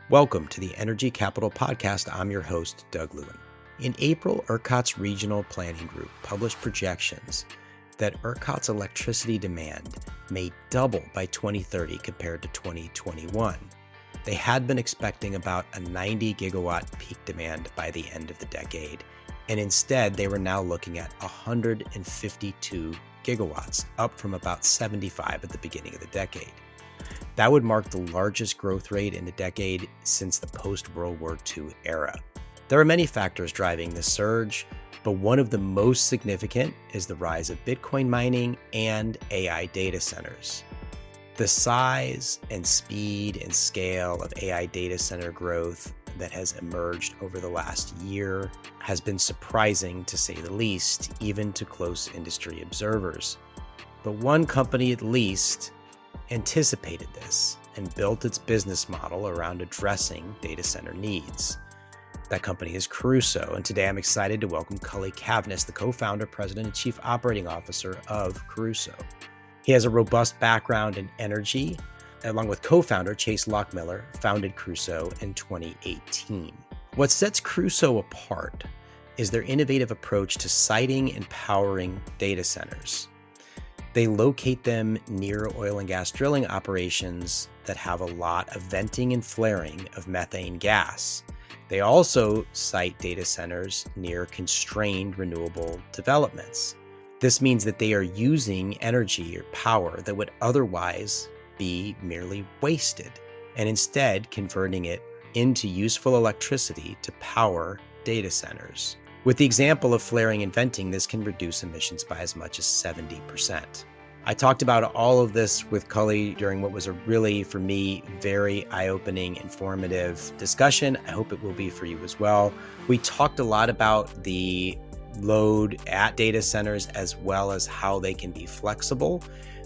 Welcome to the Energy Capital Podcast. I'm your host, Doug Lewin. In April, ERCOT's Regional Planning Group published projections that ERCOT's electricity demand may double by 2030 compared to 2021. They had been expecting about a 90 gigawatt peak demand by the end of the decade, and instead they were now looking at 152 gigawatts, up from about 75 at the beginning of the decade. That would mark the largest growth rate in a decade since the post-World War II era. There are many factors driving this surge, but one of the most significant is the rise of Bitcoin mining and AI data centers. The size and speed and scale of AI data center growth that has emerged over the last year has been surprising, to say the least, even to close industry observers. But one company at least anticipated this and built its business model around addressing data center needs. That company is Crusoe, and today I'm excited to welcome Cully Cavness, the co-founder, president, and chief operating officer of Crusoe. He has a robust background in energy, along with co-founder Chase Lochmiller, founded Crusoe in 2018. What sets Crusoe apart is their innovative approach to siting and powering data centers. They locate them near oil and gas drilling operations that have a lot of venting and flaring of methane gas. They also site data centers near constrained renewable developments. This means that they are using energy or power that would otherwise be merely wasted, and instead converting it into useful electricity to power data centers. With the example of flaring and venting, this can reduce emissions by as much as 70%. I talked about all of this with Cully during what was a really, for me, very eye-opening, informative discussion. I hope it will be for you as well. We talked a lot about the load at data centers as well as how they can be flexible.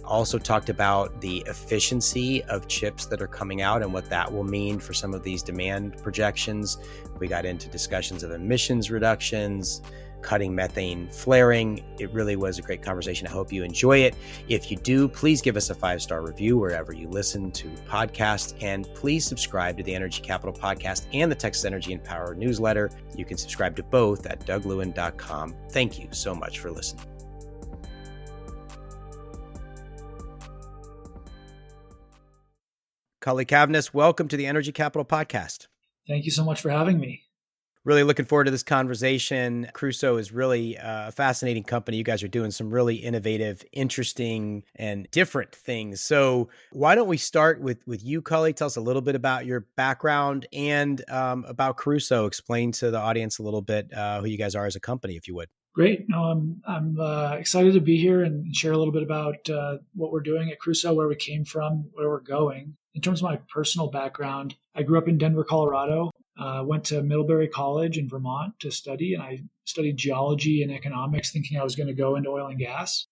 Also talked about the efficiency of chips that are coming out and what that will mean for some of these demand projections. We got into discussions of emissions reductions, cutting methane flaring. It really was a great conversation. I hope you enjoy it. If you do, please give us a 5-star review wherever you listen to podcasts, and please subscribe to the Energy Capital Podcast and the Texas Energy and Power newsletter. You can subscribe to both at douglewin.com. Thank you so much for listening. Cully Cavness, welcome to the Energy Capital Podcast. Thank you so much for having me. Really looking forward to this conversation. Crusoe is really a fascinating company. You guys are doing some really innovative, interesting, and different things. So why don't we start with you, Cully? Tell us a little bit about your background and about Crusoe. Explain to the audience a little bit who you guys are as a company, if you would. Great. No, I'm excited to be here and share a little bit about what we're doing at Crusoe, where we came from, where we're going. In terms of my personal background, I grew up in Denver, Colorado. Went to Middlebury College in Vermont to study, and I studied geology and economics, thinking I was going to go into oil and gas.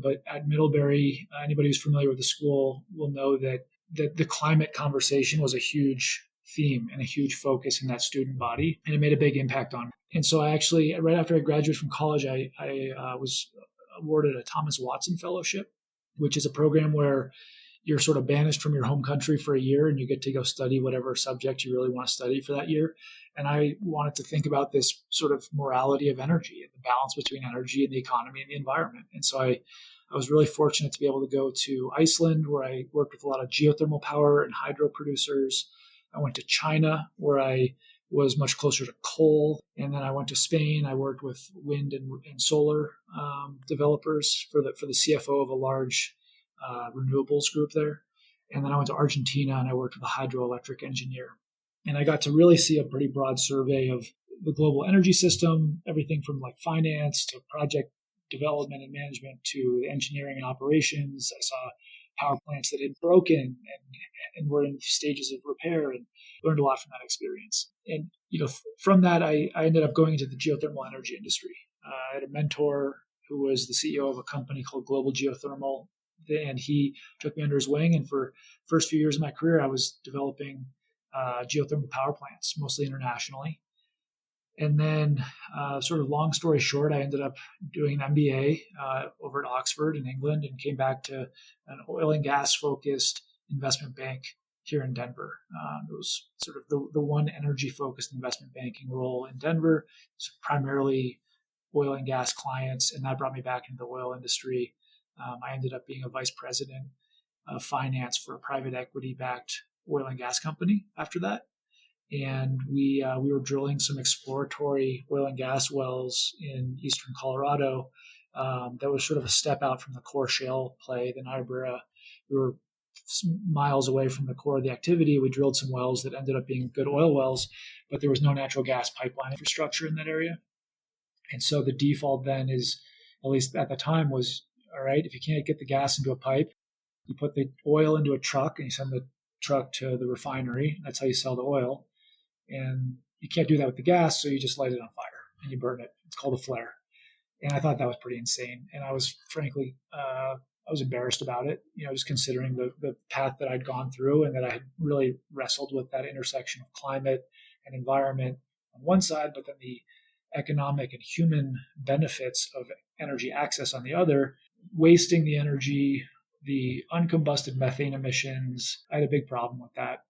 But at Middlebury, anybody who's familiar with the school will know that the climate conversation was a huge theme and a huge focus in that student body, and it made a big impact on me. And so I actually, right after I graduated from college, I was awarded a Thomas Watson Fellowship, which is a program where you're sort of banished from your home country for a year and you get to go study whatever subject you really want to study for that year. And I wanted to think about this sort of morality of energy and the balance between energy and the economy and the environment. And so I was really fortunate to be able to go to Iceland, where I worked with a lot of geothermal power and hydro producers. I went to China, where I was much closer to coal. And then I went to Spain. I worked with wind and solar developers for the CFO of a large renewables group there. And then I went to Argentina and I worked with a hydroelectric engineer. And I got to really see a pretty broad survey of the global energy system, everything from like finance to project development and management to engineering and operations. I saw power plants that had broken and were in stages of repair, and learned a lot from that experience. And from that, I ended up going into the geothermal energy industry. I had a mentor who was the CEO of a company called Global Geothermal, and he took me under his wing. And for the first few years of my career, I was developing geothermal power plants, mostly internationally. And then, sort of long story short, I ended up doing an MBA over at Oxford in England and came back to an oil and gas focused investment bank here in Denver. It was sort of the one energy-focused investment banking role in Denver. It was primarily oil and gas clients, and that brought me back into the oil industry. I ended up being a vice president of finance for a private equity-backed oil and gas company after that. And we were drilling some exploratory oil and gas wells in eastern Colorado. That was sort of a step out from the core shale play, the Niobrara. We were miles away from the core of the activity. We drilled some wells that ended up being good oil wells, but there was no natural gas pipeline infrastructure in that area. And so the default then is, at least at the time, was, all right, if you can't get the gas into a pipe, you put the oil into a truck and you send the truck to the refinery. That's how you sell the oil. And you can't do that with the gas, so you just light it on fire and you burn it. It's called a flare. And I thought that was pretty insane. And I was frankly, I was embarrassed about it, just considering the path that I'd gone through and that I had really wrestled with that intersection of climate and environment on one side, but then the economic and human benefits of energy access on the other, wasting the energy, the uncombusted methane emissions. I had a big problem with that.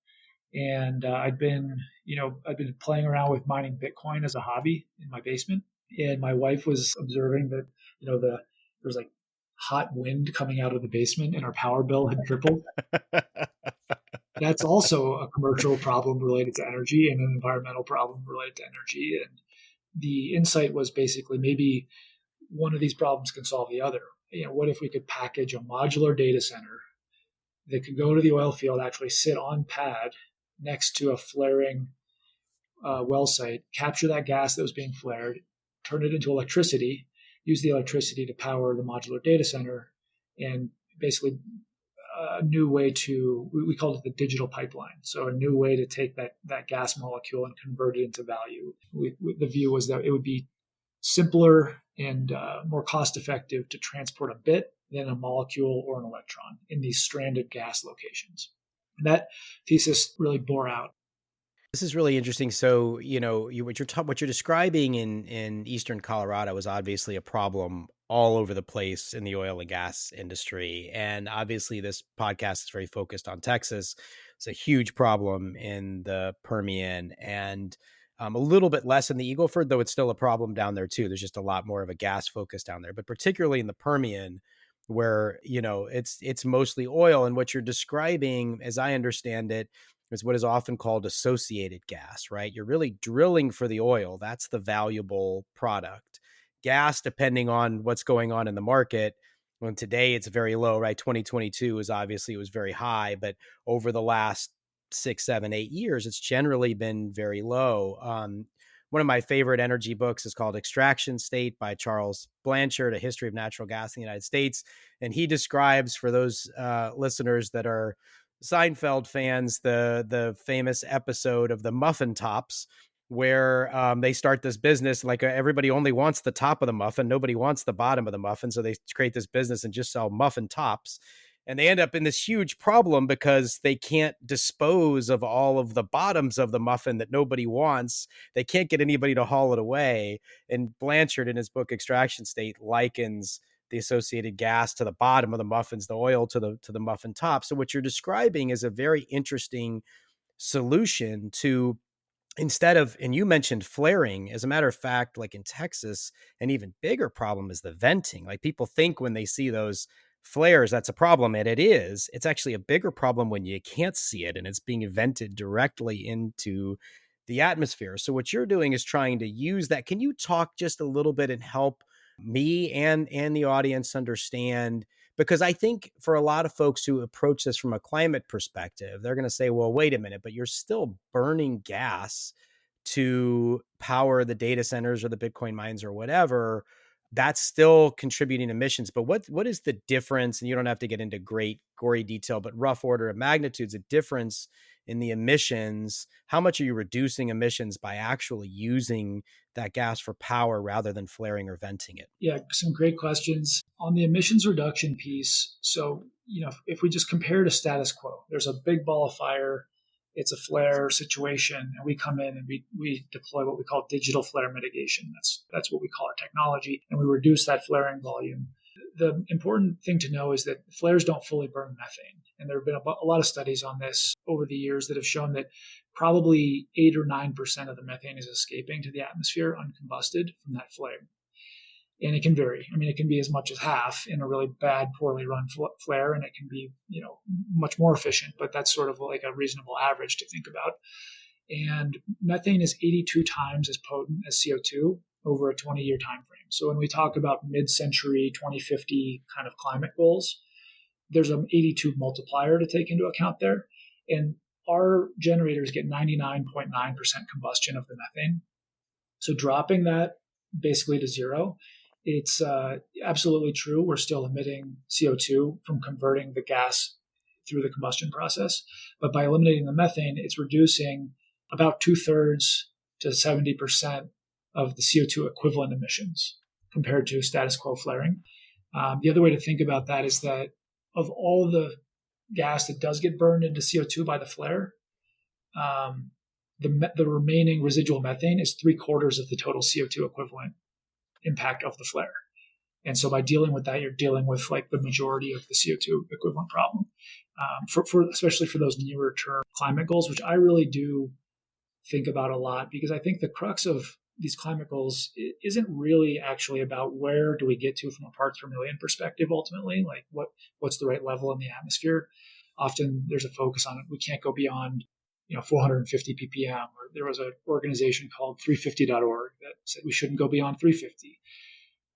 And I'd been playing around with mining Bitcoin as a hobby in my basement. And my wife was observing that, there's like hot wind coming out of the basement and our power bill had tripled. That's also a commercial problem related to energy and an environmental problem related to energy. And the insight was basically maybe one of these problems can solve the other. What if we could package a modular data center that could go to the oil field, actually sit on pad next to a flaring well site, capture that gas that was being flared, turn it into electricity, use the electricity to power the modular data center, and basically a new way to, we called it the digital pipeline. So a new way to take that gas molecule and convert it into value. The view was that it would be simpler and more cost effective to transport a bit than a molecule or an electron in these stranded gas locations. And that thesis really bore out. This is really interesting. So, what you're describing in eastern Colorado is obviously a problem all over the place in the oil and gas industry. And obviously this podcast is very focused on Texas. It's a huge problem in the Permian and a little bit less in the Eagle Ford, though it's still a problem down there too. There's just a lot more of a gas focus down there, but particularly in the Permian, where, it's mostly oil. And what you're describing, as I understand it, is what is often called associated gas, right? You're really drilling for the oil. That's the valuable product. Gas, depending on what's going on in the market, when today it's very low, right? 2022 is obviously, it was very high, but over the last 6, 7, 8 years, it's generally been very low. One of my favorite energy books is called Extraction State by Charles Blanchard, A History of Natural Gas in the United States. And he describes, for those listeners that are Seinfeld fans, the famous episode of the Muffin Tops, where they start this business, like everybody only wants the top of the muffin. Nobody wants the bottom of the muffin. So they create this business and just sell muffin tops. And they end up in this huge problem because they can't dispose of all of the bottoms of the muffin that nobody wants. They can't get anybody to haul it away. And Blanchard, in his book Extraction State, likens the associated gas to the bottom of the muffins, the oil to the muffin top. So what you're describing is a very interesting solution to, instead of, and you mentioned flaring, as a matter of fact, like in Texas, an even bigger problem is the venting. Like people think when they see those flares, that's a problem. And it is. It's actually a bigger problem when you can't see it and it's being vented directly into the atmosphere. So what you're doing is trying to use that. Can you talk just a little bit and help me and the audience understand? Because I think for a lot of folks who approach this from a climate perspective, they're going to say, well, wait a minute, but you're still burning gas to power the data centers or the Bitcoin mines or whatever. That's still contributing emissions. But what is the difference? And you don't have to get into great gory detail, but rough order of magnitudes, a difference in the emissions. How much are you reducing emissions by actually using that gas for power rather than flaring or venting it? Yeah, some great questions on the emissions reduction piece. So, if we just compare to status quo, there's a big ball of fire, it's a flare situation, and we come in and we deploy what we call digital flare mitigation. That's what we call our technology, and we reduce that flaring volume. The important thing to know is that flares don't fully burn methane. And there have been a lot of studies on this over the years that have shown that probably 8 or 9% of the methane is escaping to the atmosphere uncombusted from that flare. And it can vary. I mean, it can be as much as half in a really bad, poorly run flare, and it can be, much more efficient, but that's sort of like a reasonable average to think about. And methane is 82 times as potent as CO2 over a 20-year time frame. So when we talk about mid-century 2050 kind of climate goals, there's an 82 multiplier to take into account there. And our generators get 99.9% combustion of the methane. So dropping that basically to zero, it's absolutely true. We're still emitting CO2 from converting the gas through the combustion process. But by eliminating the methane, it's reducing about 2/3 to 70% of the CO2 equivalent emissions compared to status quo flaring. The other way to think about that is that of all the gas that does get burned into CO2 by the flare, the remaining residual methane is 3/4 of the total CO2 equivalent impact of the flare. And so by dealing with that, you're dealing with like the majority of the CO2 equivalent problem, for especially for those nearer term climate goals, which I really do think about a lot, because I think the crux of these climate goals isn't really actually about where do we get to from a parts per million perspective ultimately, like what's the right level in the atmosphere. Often there's a focus on it. We can't go beyond 450 ppm, or there was an organization called 350.org that said we shouldn't go beyond 350.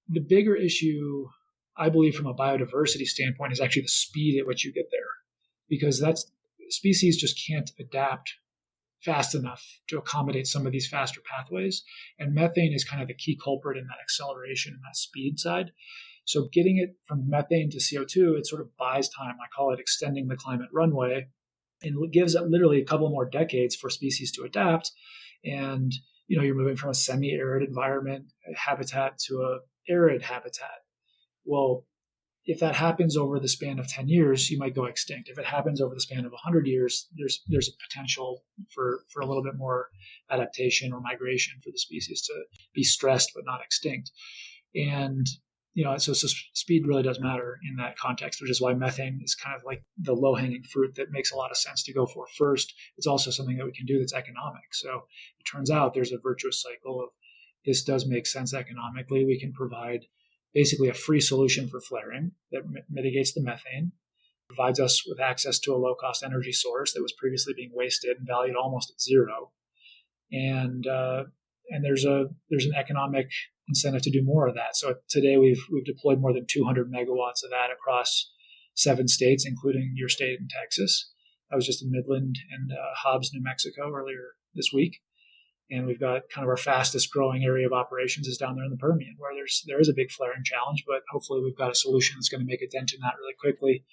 The bigger issue, I believe, from a biodiversity standpoint, is actually the speed at which you get there, because species just can't adapt fast enough to accommodate some of these faster pathways. And methane is kind of the key culprit in that acceleration and that speed side. So getting it from methane to CO2, it sort of buys time. I call it extending the climate runway, and it gives it literally a couple more decades for species to adapt. And you're moving from a semi-arid environment habitat to a arid habitat. Well, if that happens over the span of 10 years, you might go extinct. If it happens over the span of 100 years, there's a potential for a little bit more adaptation or migration for the species to be stressed but not extinct. And so speed really does matter in that context, which is why methane is kind of like the low-hanging fruit that makes a lot of sense to go for first. It's also something that we can do that's economic. So it turns out there's a virtuous cycle of this does make sense economically. We can provide basically a free solution for flaring that mitigates the methane, provides us with access to a low-cost energy source that was previously being wasted and valued almost at zero. And there's an economic incentive to do more of that. So today we've deployed more than 200 megawatts of that across 7 states, including your state in Texas. I was just in Midland and Hobbs, New Mexico earlier this week. And we've got kind of our fastest growing area of operations is down there in the Permian, where there is a big flaring challenge, but hopefully we've got a solution that's going to make a dent in that really quickly.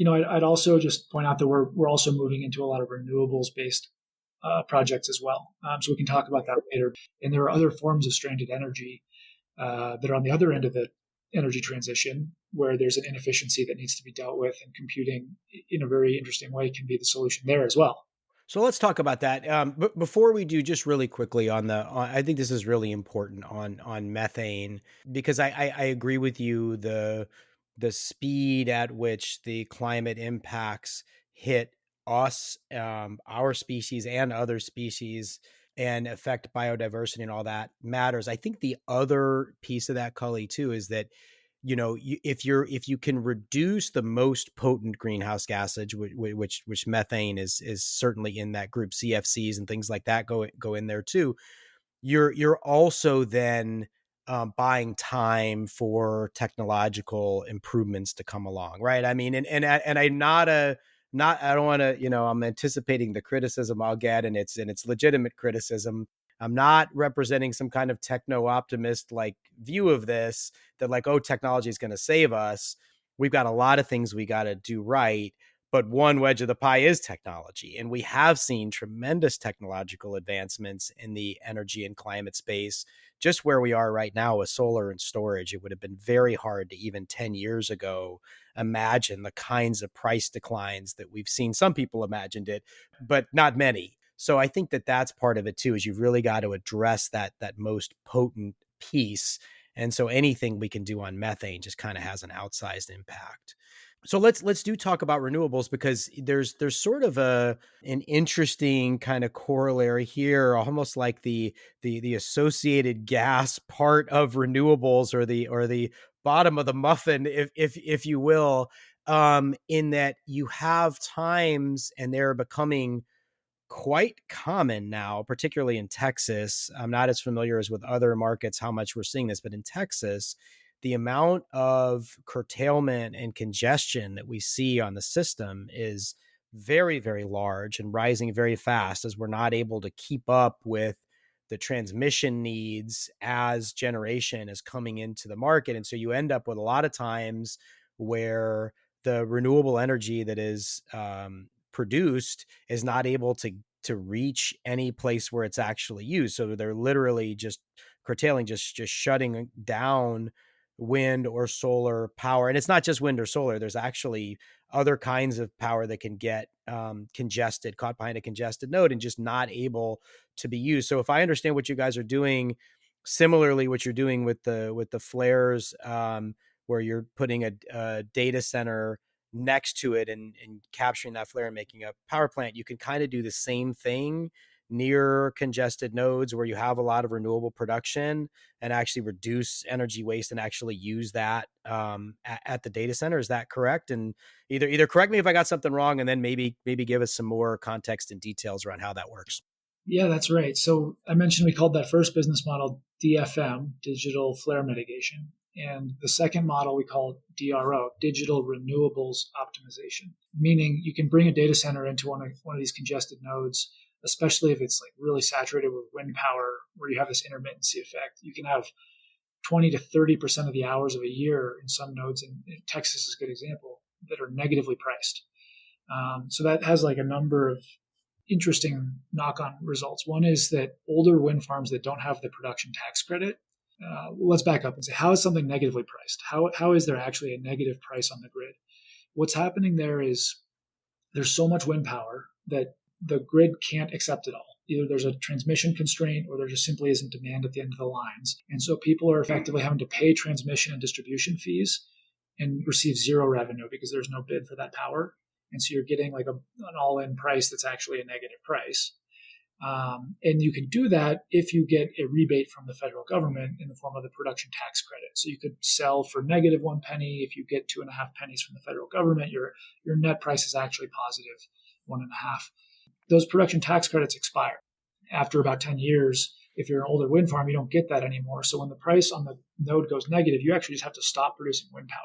I'd also just point out that we're also moving into a lot of renewables based projects as well. So we can talk about that later. And there are other forms of stranded energy that are on the other end of the energy transition, where there's an inefficiency that needs to be dealt with, and computing in a very interesting way can be the solution there as well. So let's talk about that. But before we do, just really quickly I think this is really important on methane, because I agree with you. The speed at which the climate impacts hit us, our species and other species, and affect biodiversity and all that matters. I think the other piece of that, Cully, too, is that if you can reduce the most potent greenhouse gases, which methane is certainly in that group, CFCs and things like that go in there too. You're also then buying time for technological improvements to come along, right? I mean, and I'm I don't want to, I'm anticipating the criticism I'll get, and it's legitimate criticism. I'm not representing some kind of techno optimist like view of this, that like, oh, technology is going to save us. We've got a lot of things we got to do right, but one wedge of the pie is technology. And we have seen tremendous technological advancements in the energy and climate space. Just where we are right now with solar and storage, it would have been very hard to even 10 years ago imagine the kinds of price declines that we've seen. Some people imagined it, but not many. So I think that that's part of it too, is you've really got to address that most potent piece. And so anything we can do on methane just kind of has an outsized impact. So let's do talk about renewables, because there's sort of an interesting kind of corollary here, almost like the associated gas part of renewables, or the bottom of the muffin, if you will, in that you have times, and they're becoming quite common now, particularly in Texas. I'm not as familiar as with other markets how much we're seeing this, but in Texas, the amount of curtailment and congestion that we see on the system is very, very large and rising very fast, as we're not able to keep up with the transmission needs as generation is coming into the market. And so you end up with a lot of times where the renewable energy that is produced is not able to reach any place where it's actually used. So they're literally just curtailing, just shutting down wind or solar power. And it's not just wind or solar. There's actually other kinds of power that can get congested, caught behind a congested node, and just not able to be used. So if I understand what you guys are doing, similarly, what you're doing with the flares, where you're putting a data center next to it, and capturing that flare and making a power plant, you can kind of do the same thing near congested nodes where you have a lot of renewable production, and actually reduce energy waste and actually use that at the data center. Is that correct? And either correct me if I got something wrong, and then maybe give us some more context and details around how that works. Yeah, that's right. So I mentioned we called that first business model DFM, digital flare mitigation. And the second model we call DRO, digital renewables optimization, meaning you can bring a data center into one of these congested nodes, especially if it's like really saturated with wind power, where you have this intermittency effect. You can have 20 to 30% of the hours of a year in some nodes, in Texas is a good example, that are negatively priced. So that has like a number of interesting knock-on results. One is that older wind farms that don't have the production tax credit, let's back up and say, how is something negatively priced? How is there actually a negative price on the grid? What's happening there is there's so much wind power that the grid can't accept it all. Either there's a transmission constraint, or there just simply isn't demand at the end of the lines. And so people are effectively having to pay transmission and distribution fees and receive zero revenue because there's no bid for that power. And so you're getting like an all-in price that's actually a negative price. And you can do that if you get a rebate from the federal government in the form of the production tax credit. So you could sell for negative 1 penny. If you get 2.5 pennies from the federal government, your net price is actually positive 1.5. Those production tax credits expire after about 10 years. If you're an older wind farm, you don't get that anymore. So when the price on the node goes negative, you actually just have to stop producing wind power,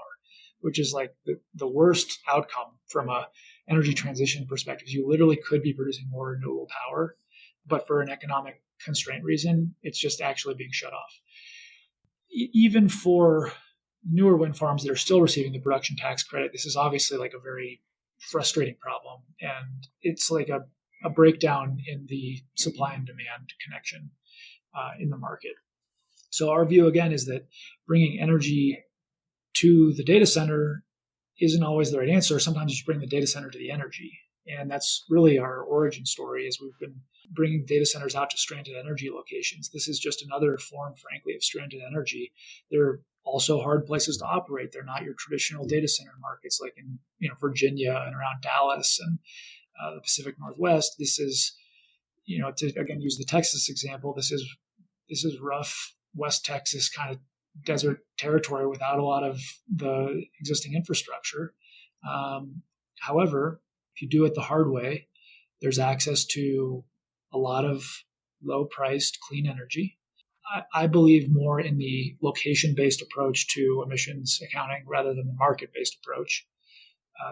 which is like the worst outcome from a energy transition perspective. You literally could be producing more renewable power, but for an economic constraint reason, it's just actually being shut off. Even for newer wind farms that are still receiving the production tax credit, this is obviously like a very frustrating problem. And it's like a breakdown in the supply and demand connection in the market. So our view, again, is that bringing energy to the data center isn't always the right answer. Sometimes you should bring the data center to the energy. And that's really our origin story, is we've been bringing data centers out to stranded energy locations. This is just another form, frankly, of stranded energy. They're also hard places to operate. They're not your traditional data center markets like in Virginia and around Dallas and the Pacific Northwest. This is, to again use the Texas example, this is rough West Texas kind of desert territory without a lot of the existing infrastructure. However, if you do it the hard way, there's access to a lot of low-priced clean energy. I believe more in the location-based approach to emissions accounting rather than the market-based approach.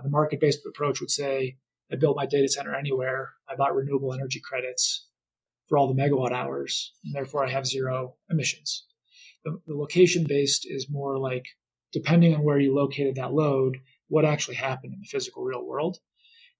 The market-based approach would say, I built my data center anywhere. I bought renewable energy credits for all the megawatt hours, and therefore I have zero emissions. The location-based is more like, depending on where you located that load, what actually happened in the physical real world.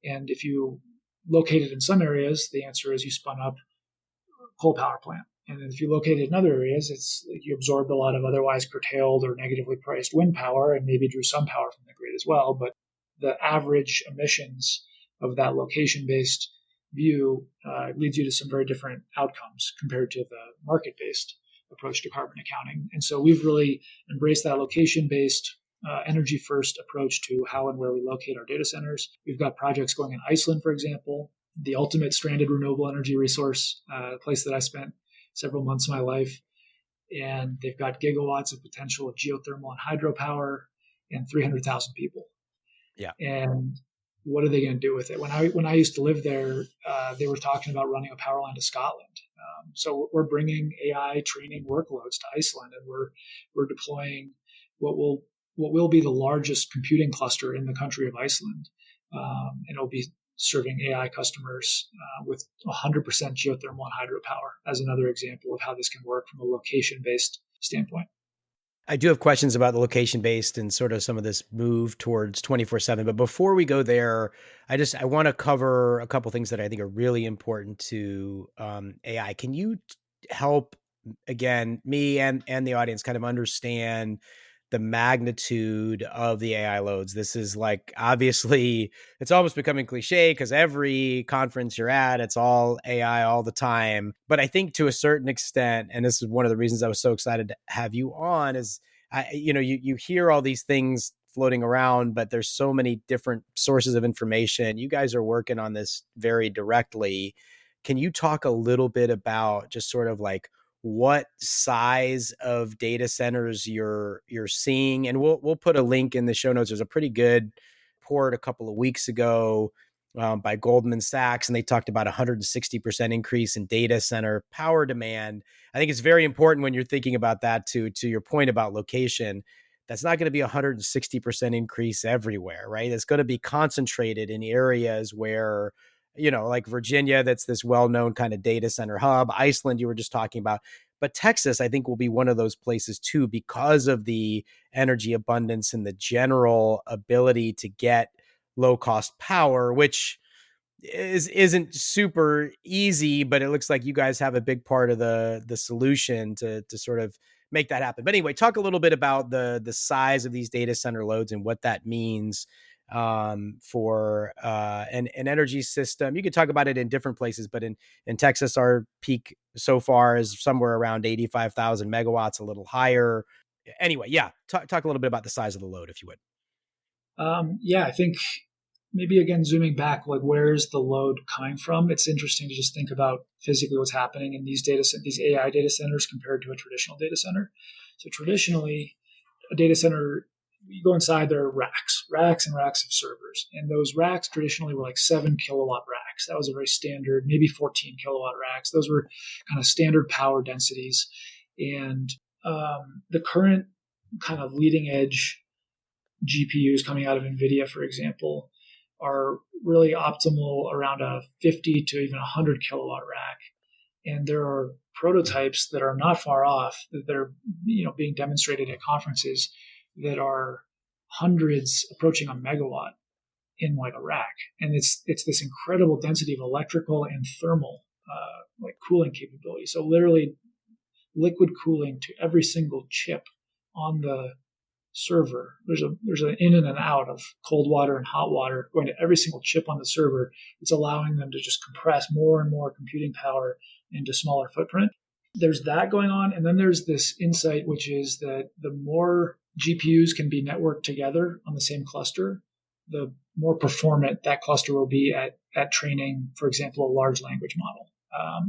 And if you locate it in some areas, the answer is you spun up a coal power plant. And if you locate it in other areas, it's like you absorbed a lot of otherwise curtailed or negatively priced wind power and maybe drew some power from the grid as well. But the average emissions of that location-based view leads you to some very different outcomes compared to the market-based approach to carbon accounting. And so we've really embraced that location-based energy first approach to how and where we locate our data centers. We've got projects going in Iceland, for example, the ultimate stranded renewable energy resource, a place that I spent several months of my life. And they've got gigawatts of potential of geothermal and hydropower and 300,000 people. Yeah. And what are they going to do with it? When I used to live there, they were talking about running a power line to Scotland. So we're bringing AI training workloads to Iceland, and we're deploying what will be the largest computing cluster in the country of Iceland, and it'll be serving AI customers with 100% geothermal and hydropower as another example of how this can work from a location-based standpoint. I do have questions about the location-based and sort of some of this move towards 24/7. But before we go there, I want to cover a couple things that I think are really important to AI. Can you help, again, me and the audience kind of understand the magnitude of the AI loads? This is like, obviously, it's almost becoming cliche because every conference you're at, it's all AI all the time. But I think to a certain extent, and this is one of the reasons I was so excited to have you on, is you hear all these things floating around, but there's so many different sources of information. You guys are working on this very directly. Can you talk a little bit about just sort of like what size of data centers you're seeing? And we'll put a link in the show notes. There's a pretty good report a couple of weeks ago by Goldman Sachs, and they talked about 160% increase in data center power demand. I think it's very important when you're thinking about that, to your point about location. That's not going to be 160% increase everywhere, right? It's going to be concentrated in areas where, like Virginia, that's this well-known kind of data center hub. Iceland, you were just talking about. But Texas, I think, will be one of those places too, because of the energy abundance and the general ability to get low-cost power, which isn't super easy, but it looks like you guys have a big part of the solution to sort of make that happen. But anyway, talk a little bit about the size of these data center loads and what that means for an energy system. You could talk about it in different places, but in Texas, our peak so far is somewhere around 85,000 megawatts, a little higher. Anyway, yeah, talk a little bit about the size of the load, if you would. I think maybe again, zooming back, like where's the load coming from? It's interesting to just think about physically what's happening in these these AI data centers compared to a traditional data center. So traditionally, a data center, you go inside, there are racks and racks of servers. And those racks traditionally were like 7 kilowatt racks. That was a very standard, maybe 14 kilowatt racks. Those were kind of standard power densities. And the current kind of leading edge GPUs coming out of NVIDIA, for example, are really optimal around a 50 to even 100 kilowatt rack. And there are prototypes that are not far off that are being demonstrated at conferences that are hundreds, approaching a megawatt in like a rack. And it's this incredible density of electrical and thermal like cooling capability. So literally liquid cooling to every single chip on the server. There's an in and an out of cold water and hot water going to every single chip on the server. It's allowing them to just compress more and more computing power into smaller footprint. There's that going on. And then there's this insight, which is that the more GPUs can be networked together on the same cluster, the more performant that cluster will be at training, for example, a large language model.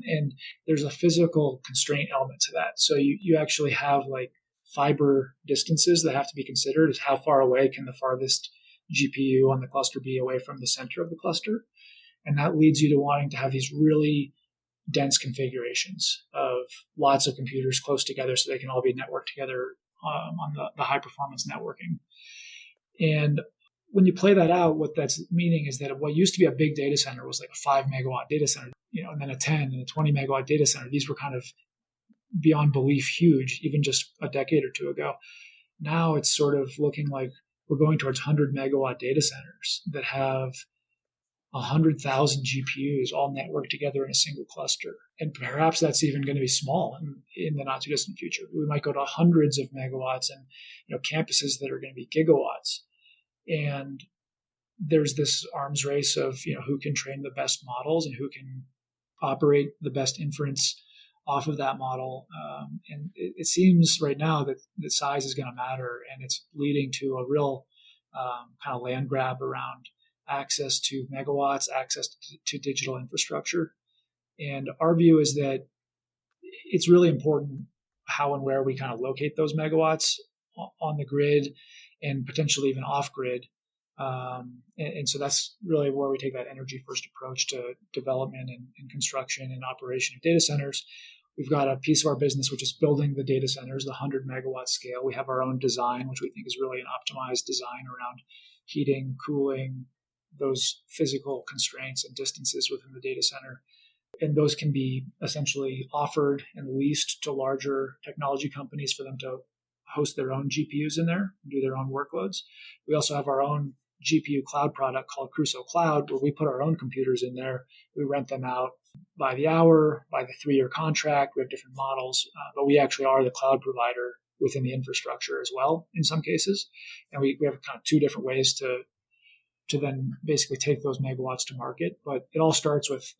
And there's a physical constraint element to that. So you actually have like fiber distances that have to be considered. Is how far away can the farthest GPU on the cluster be away from the center of the cluster? And that leads you to wanting to have these really dense configurations of lots of computers close together so they can all be networked together on the high performance networking. And when you play that out, what that's meaning is that what used to be a big data center was like a 5 megawatt data center, and then a 10 and a 20 megawatt data center. These were kind of beyond belief huge, even just a decade or two ago. Now it's sort of looking like we're going towards 100 megawatt data centers that have 100,000 GPUs all networked together in a single cluster. And perhaps that's even going to be small in the not too distant future. We might go to hundreds of megawatts and campuses that are going to be gigawatts. And there's this arms race of who can train the best models and who can operate the best inference off of that model. And it seems right now that the size is going to matter, and it's leading to a real kind of land grab around access to megawatts, access to digital infrastructure. And our view is that it's really important how and where we kind of locate those megawatts on the grid and potentially even off grid. And so that's really where we take that energy first approach to development and construction and operation of data centers. We've got a piece of our business which is building the data centers, the 100 megawatt scale. We have our own design, which we think is really an optimized design around heating, cooling, those physical constraints and distances within the data center. And those can be essentially offered and leased to larger technology companies for them to host their own GPUs in there, do their own workloads. We also have our own GPU cloud product called Crusoe Cloud, where we put our own computers in there. We rent them out by the hour, by the 3-year contract. We have different models, but we actually are the cloud provider within the infrastructure as well in some cases. And we have kind of two different ways to then basically take those megawatts to market. But it all starts with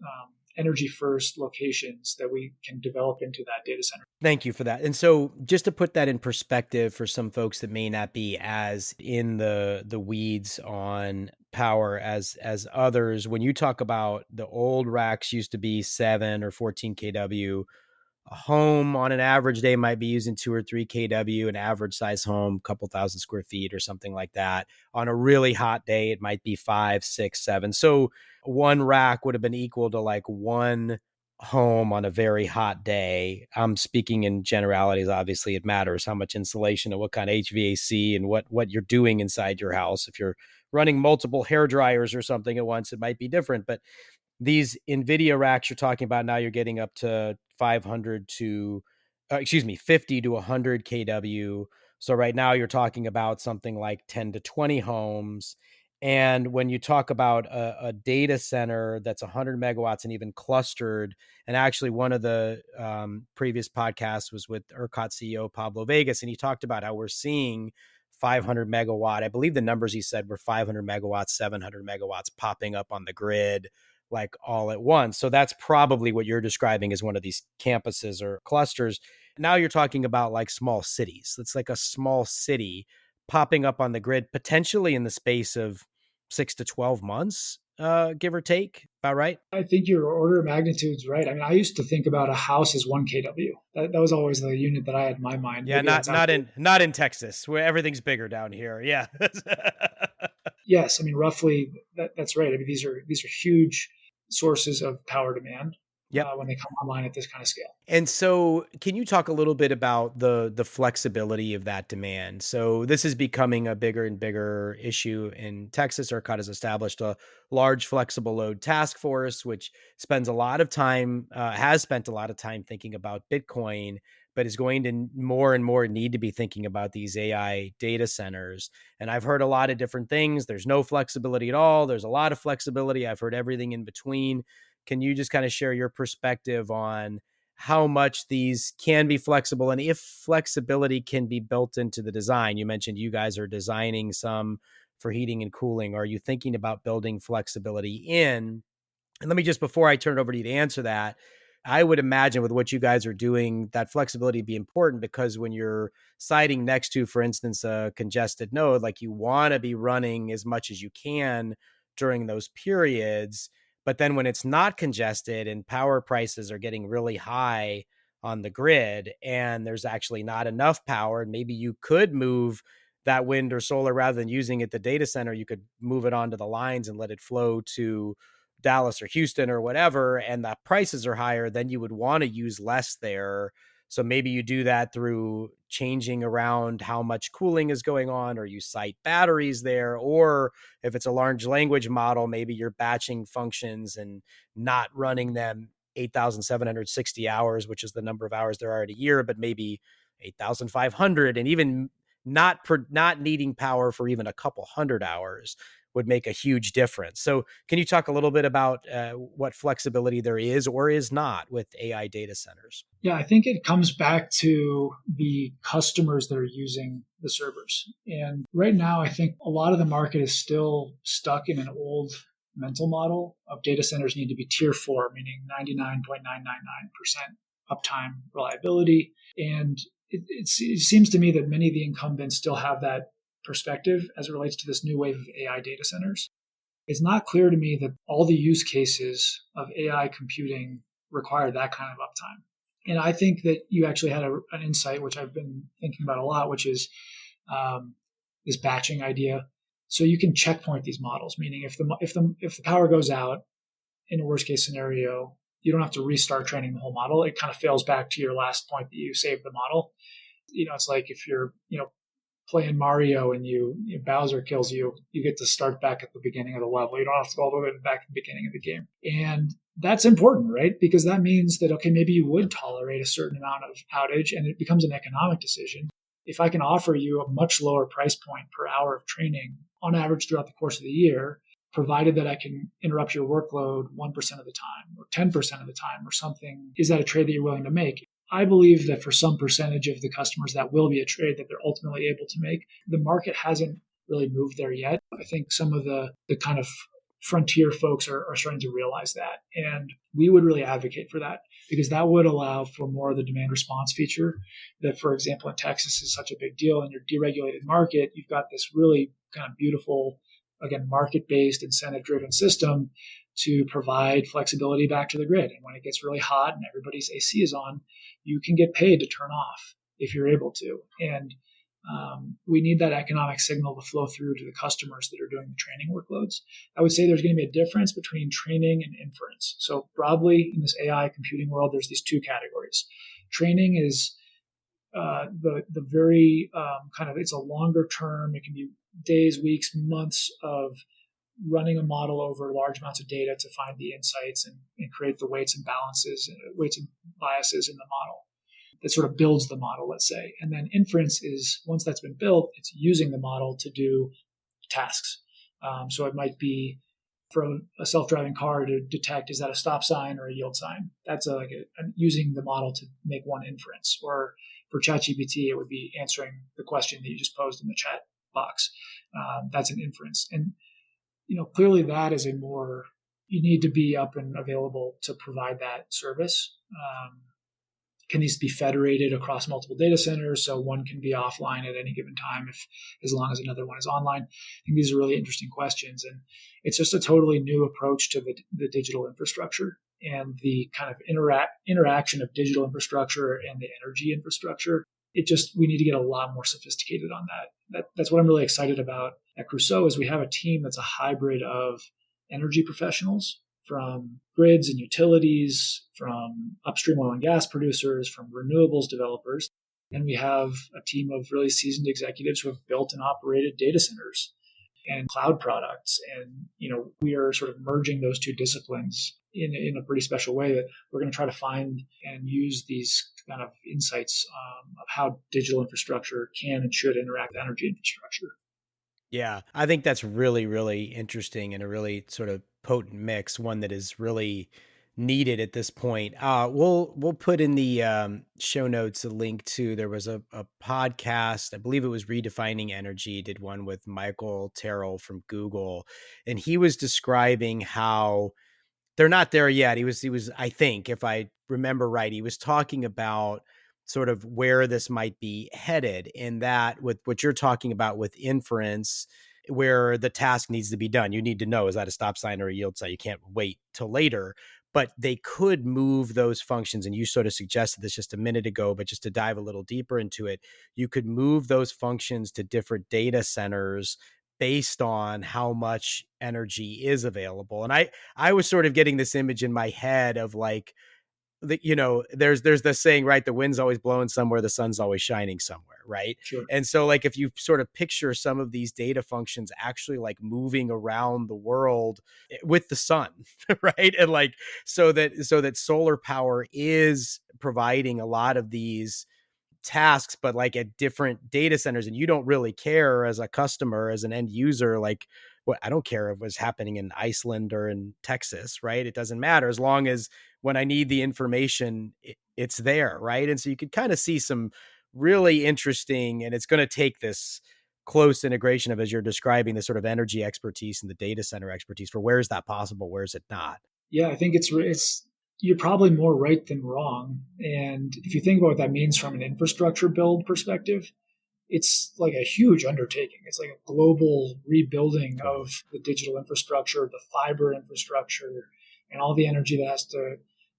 energy first locations that we can develop into that data center. Thank you for that. And so just to put that in perspective for some folks that may not be as in the weeds on power as others, when you talk about the old racks used to be 7 or 14 kW, a home on an average day might be using 2 or 3 kW, an average size home, a couple thousand square feet or something like that. On a really hot day, it might be 5, 6, 7. So one rack would have been equal to like one home on a very hot day. I'm speaking in generalities. Obviously, it matters how much insulation and what kind of HVAC and what you're doing inside your house. If you're running multiple hair dryers or something at once, it might be different. But these NVIDIA racks you're talking about now, you're getting up to 50 to 100 kW. So right now you're talking about something like 10 to 20 homes. And when you talk about a data center that's 100 megawatts and even clustered, and actually one of the previous podcasts was with ERCOT CEO Pablo Vegas, and he talked about how we're seeing 500 megawatt. I believe the numbers he said were 500 megawatts, 700 megawatts popping up on the grid like all at once. So that's probably what you're describing as one of these campuses or clusters. Now you're talking about like small cities. It's like a small city popping up on the grid, potentially in the space of 6 to 12 months, give or take. About right? I think your order of magnitude's right. I mean, I used to think about a house as 1 kW. That was always the unit that I had in my mind. Yeah, not in Texas, where everything's bigger down here. Yeah. Yes, I mean, roughly that's right. I mean, these are huge sources of power demand. Yep. When they come online at this kind of scale. And so can you talk a little bit about the flexibility of that demand? So this is becoming a bigger and bigger issue in Texas. ERCOT has established a large flexible load task force, which spends a lot of time, has spent a lot of time thinking about Bitcoin, but is going to more and more need to be thinking about these AI data centers. And I've heard a lot of different things. There's no flexibility at all. There's a lot of flexibility. I've heard everything in between. Can you just kind of share your perspective on how much these can be flexible and if flexibility can be built into the design? You mentioned you guys are designing some for heating and cooling. Are you thinking about building flexibility in? And let me just, before I turn it over to you to answer that, I would imagine with what you guys are doing, that flexibility be important because when you're siting next to, for instance, a congested node, like you want to be running as much as you can during those periods. But then when it's not congested and power prices are getting really high on the grid and there's actually not enough power, and maybe you could move that wind or solar rather than using it at the data center, you could move it onto the lines and let it flow to Dallas or Houston or whatever, and the prices are higher, then you would want to use less there. So maybe you do that through changing around how much cooling is going on, or you site batteries there. Or if it's a large language model, maybe you're batching functions and not running them 8,760 hours, which is the number of hours there are in a year, but maybe 8,500, and even not needing power for even a couple hundred hours would make a huge difference. So can you talk a little bit about what flexibility there is or is not with AI data centers? Yeah, I think it comes back to the customers that are using the servers. And right now, I think a lot of the market is still stuck in an old mental model of data centers need to be tier 4, meaning 99.999% uptime, reliability. And it seems to me that many of the incumbents still have that perspective as it relates to this new wave of AI data centers. It's not clear to me that all the use cases of AI computing require that kind of uptime. And I think that you actually had an insight, which I've been thinking about a lot, which is this batching idea. So you can checkpoint these models, meaning if the power goes out in a worst case scenario, you don't have to restart training the whole model. It kind of fails back to your last point that you saved the model. It's like if you're playing Mario and Bowser kills you, you get to start back at the beginning of the level. You don't have to go all the way back to the beginning of the game. And that's important, right? Because that means that, okay, maybe you would tolerate a certain amount of outage and it becomes an economic decision. If I can offer you a much lower price point per hour of training on average throughout the course of the year, provided that I can interrupt your workload 1% of the time or 10% of the time or something, is that a trade that you're willing to make? I believe that for some percentage of the customers, that will be a trade that they're ultimately able to make. The market hasn't really moved there yet. I think some of the kind of frontier folks are starting to realize that. And we would really advocate for that because that would allow for more of the demand response feature that, for example, in Texas is such a big deal. In your deregulated market, you've got this really kind of beautiful, again, market-based, incentive-driven system to provide flexibility back to the grid. And when it gets really hot and everybody's AC is on, you can get paid to turn off if you're able to. And we need that economic signal to flow through to the customers that are doing the training workloads. I would say there's going to be a difference between training and inference. So broadly in this AI computing world, there's these two categories. Training is the very kind of, it's a longer term. It can be days, weeks, months of running a model over large amounts of data to find the insights and create the weights and balances, weights and biases in the model that sort of builds the model, let's say. And then inference is, once that's been built, it's using the model to do tasks. So it might be for a self-driving car to detect, is that a stop sign or a yield sign? That's using the model to make one inference. Or for ChatGPT, it would be answering the question that you just posed in the chat box. That's an inference. And clearly that is you need to be up and available to provide that service. Can these be federated across multiple data centers? So one can be offline at any given time as long as another one is online. I think these are really interesting questions. And it's just a totally new approach to the digital infrastructure and the kind of interaction of digital infrastructure and the energy infrastructure. We need to get a lot more sophisticated on that. That's what I'm really excited about at Crusoe is we have a team that's a hybrid of energy professionals from grids and utilities, from upstream oil and gas producers, from renewables developers. And we have a team of really seasoned executives who have built and operated data centers and cloud products. And, we are sort of merging those two disciplines in a pretty special way that we're going to try to find and use these kind of insights of how digital infrastructure can and should interact with energy infrastructure. Yeah, I think that's really, really interesting and a really sort of potent mix, one that is really needed at this point. We'll put in the show notes a link to, there was a podcast, I believe it was Redefining Energy, did one with Michael Terrell from Google, and he was describing how they're not there yet. He was, I think, if I remember right, he was talking about sort of where this might be headed, in that with what you're talking about with inference, where the task needs to be done. You need to know, is that a stop sign or a yield sign? You can't wait till later, but they could move those functions. And you sort of suggested this just a minute ago, but just to dive a little deeper into it, you could move those functions to different data centers based on how much energy is available. And I was sort of getting this image in my head of like, there's this saying, right? The wind's always blowing somewhere, the sun's always shining somewhere, right? Sure. And so like, if you sort of picture some of these data functions actually like moving around the world with the sun, right? And like, so that solar power is providing a lot of these tasks, but like at different data centers, and you don't really care as a customer, as an end user, like, I don't care if it was happening in Iceland or in Texas, right? It doesn't matter as long as when I need the information, it's there, right? And so you could kind of see some really interesting, and it's going to take this close integration of, as you're describing, the sort of energy expertise and the data center expertise for where is that possible, where is it not? Yeah, I think it's you're probably more right than wrong. And if you think about what that means from an infrastructure build perspective, it's like a huge undertaking. It's like a global rebuilding Totally. of the digital infrastructure, the fiber infrastructure, and all the energy that has to